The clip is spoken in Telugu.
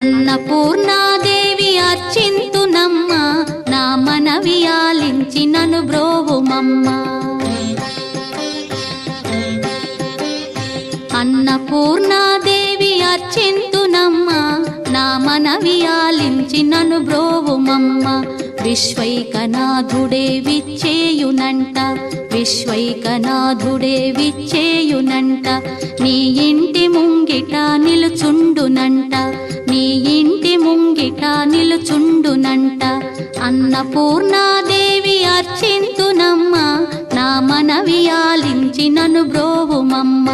అన్నపూర్ణాదేవి అర్చింతునమ్మ, నా మనవి ఆలించి నను బ్రోవుమమ్మ. అన్నపూర్ణాదేవి అర్చింతునమ్మ, నా మనవి ఆలించి నను బ్రోవుమమ్మ. విశ్వైకనాథుడే విచ్చేయునంట, విశ్వైకనాథుడే విచ్చేయునంట. నీ ఇంటి ముంగిట నిలుచుండునంట, నీ ఇంటి ముంగిట నిలుచుండునంట. అన్నపూర్ణాదేవి అర్చింతునమ్మ, నా మనవి ఆలించి నను బ్రోవుమమ్మ.